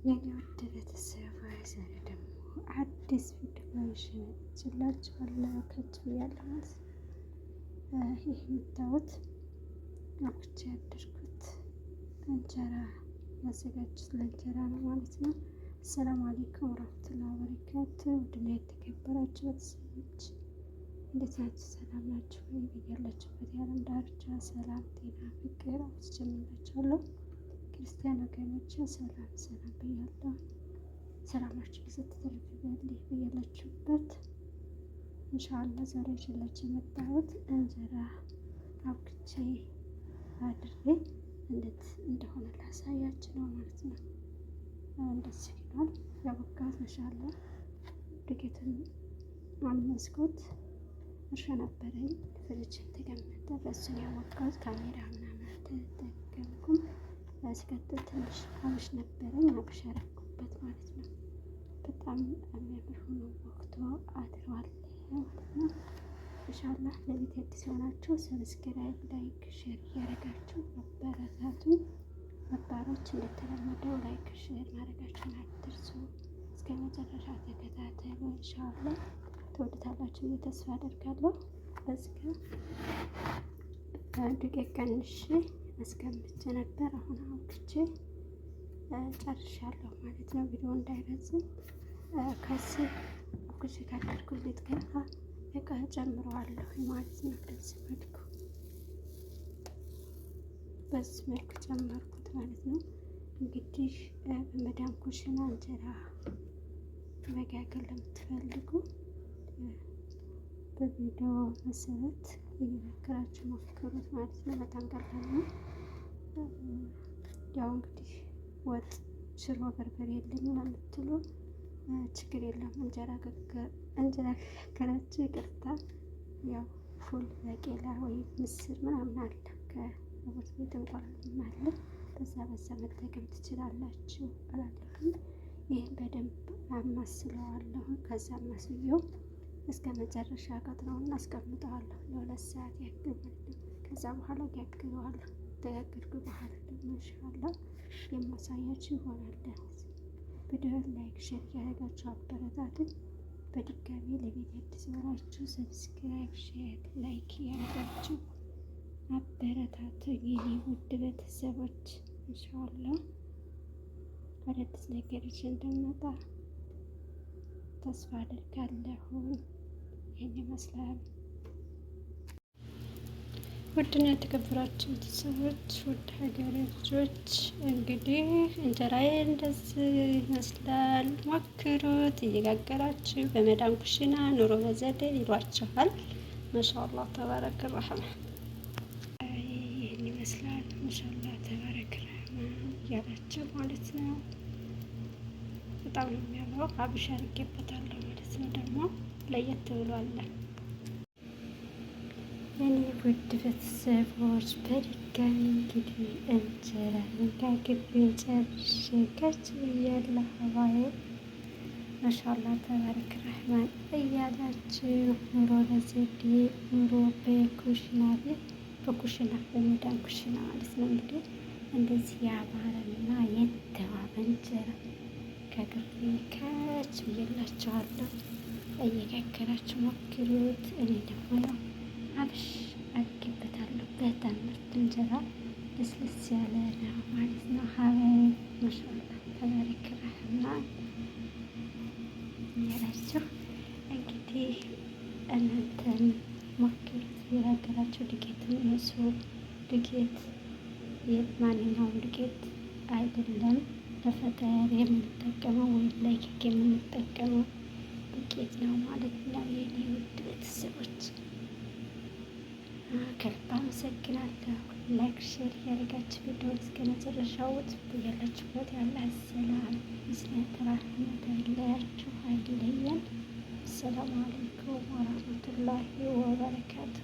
የኔ ውድ ቤተሰቦች ዛሬ ደግሞ አዲስ ቪዲዮ ይዤ መጥቼላችኋለሁ። ከች ብያለሁ ማለት ነው። ይህ የምታዩት አብኩቼ ያደርኩት እንጀራ ያዘጋጁት ለእንጀራ ነው ማለት ነው። አሰላሙ አለይኩም ወራህመቱላሂ ወበረካቱ። ውድና የተከበራችሁ ቤተሰቦች እንዴት ናችሁ? ሰላም ናችሁ ወይ? በያላችሁበት የዓለም ዳርቻ ሰላም፣ ጤና፣ ፍቅር አስጀምራችኋለሁ። ክርስቲያን ወገኖች ሰላም ሰላም ብያለሁ። ሰላማችሁ ይብዛ ተደርጋለህ ብያላችሁበት። ኢንሻአላህ ዛሬ ይዤላችሁ የመጣሁት እንጀራ አብኩቼ አድርጌ እንዴት እንደሆነ ላሳያችሁ ነው ማለት ነው። እንደዚህ ይሆናል ያበቃሁት። ኢንሻአላህ ዱቄቱን አመስኩት። እርሻ ነበረኝ ፍሪጅ ተቀመጠ፣ በሱን ያወቃሁት። ካሜራ ምናምን አልተጠቀምኩም። ሲቀጥል ትንሽ አብሽ ነበረኝ፣ አብሽ ያረኩበት ማለት ነው። በጣም የሚያምር ሆኖ ወቅቶ አድሯል ማለት ነው። ኢንሻአላህ ለቤት አዲስ የሆናችሁ ሰብስክራይብ፣ ላይክ፣ ሼር እያደረጋችሁ አበረታቱ። ነባሮች እንደተለመደው ላይክ ሼር ማድረጋችሁን አትርሱ። እስከ መጨረሻ ተከታተሉ። ኢንሻአላህ ትወዱታላችሁ ብዬ ተስፋ አደርጋለሁ። በዚህ ዱቄት ቀንሼ አስቀምጬ ነበር። አሁን አውጥቼ ጨርሻለሁ ማለት ነው። ቪዲዮ እንዳይረዝም ከስር አብኩቼ ካደረኩት ሊጥ ጋር እቃ ጨምረዋለሁ ማለት ነው። በዚህ መልኩ ጨመርኩት ማለት ነው። እንግዲህ በመዳም ኩሽና እንጀራ መጋገር ለምትፈልጉ በቪዲዮ መሰረት እየሞከራችሁ ሞክሩት ማለት ነው። በጣም ቀላል ነው። ያው እንግዲህ ወጥ ሽሮ በርበሬ የለኝም ለምትሉ ችግር የለም። እንጀራ ከጋገራችሁ ይቅርታ፣ ያው ፉል ባቄላ ወይ ምስር ምናምን አለ ከወጥ ቤት እንቁላልም አለ። በዛ መጠቀም ትችላላችሁ እላለሁ። ይህን በደንብ አማስለዋለሁ። ከዛ አማስየው እስከ መጨረሻ ቀጥነውና አስቀምጠዋለሁ ለ2 ሰዓት ያክል ማለት ነው። ከዛ በኋላ ጋግረዋለሁ። ተጋገርኩ በኋላ ደግሞ ኢንሻአላህ የማሳያችሁ ይሆናል። ቪዲዮ ላይክ ሼር ያደረጋችሁ አበረታቱኝ። በድጋሚ ለቤት አዲስ የሆናችሁ ሰብስክራይብ፣ ሼር፣ ላይክ ያደረጋችሁ አበረታቱኝ የኔ ውድ ቤተሰቦች። ኢንሻአላህ አዳዲስ ነገሮች እንደመጣ ተስፋ አደርጋለሁ። ይህን ይመስላል። ውድና የተከበራችሁ ቤተሰቦች፣ ውድ ሀገሬ ልጆች፣ እንግዲህ እንጀራዬ እንደዚህ ይመስላል። ሞክሩት እየጋገራችሁ። በመዳም ኩሽና ኑሮ በዘዴ ይሏችኋል። ማሻአላህ ተባረከ ረህማ። ይህን ይመስላል። ማሻአላህ ተባረከ ረህማ እያላችሁ ማለት ነው። በጣም ነው የሚያምረው። አብሽ አድርጌበታለሁ ማለት ነው። ደግሞ ለየት ብሏል። እኔ ውድ ቤተሰቦች በድጋሚ እንግዲህ እንጀራ ጋግሬ ጨርሼ ከች ብያለሁ። ሀባዬ ማሻአላህ ተባረክ ረህማን እያላችሁ ኑሮ በዘዴ ኑሮ በኩሽና በኩሽና በመዳም ኩሽና ማለት ነው። እንግዲህ እንደዚህ ያማረና የተዋበ እንጀራ ጋግሬ ከች ብያላችኋለሁ። እየጋገራችሁ ሞክሩት። እኔ ደግሞ ያው አብሽ አድርጌበታለሁ። በጣም ምርጥ እንጀራ ልስልስ ያለ ነው ማለት ነው። ሀባይ ማሻአላህ ተባረክ ረህማን እያላችሁ እንግዲህ እናንተም ሞክሩት። የጋገራችሁ ዱቄትም እሱ ዱቄት ማንኛውም ዱቄት አይደለም። ለፈጣሪ የምንጠቀመው ወይም ለኬክ የምንጠቀመው ዱቄት ነው ማለት ነው። የኔ ውድ ቤተሰቦች ከልብ አመሰግናለሁ። ላይክ ሼር ያደረጋችሁ ቪዲዮ እስከ መጨረሻው ያላችሁበት ያለ ሰላም እዝነት ራህመት አይለያችሁ አይለየን። ሰላም አለይኩም ወራህመቱላሂ ወበረካቱ።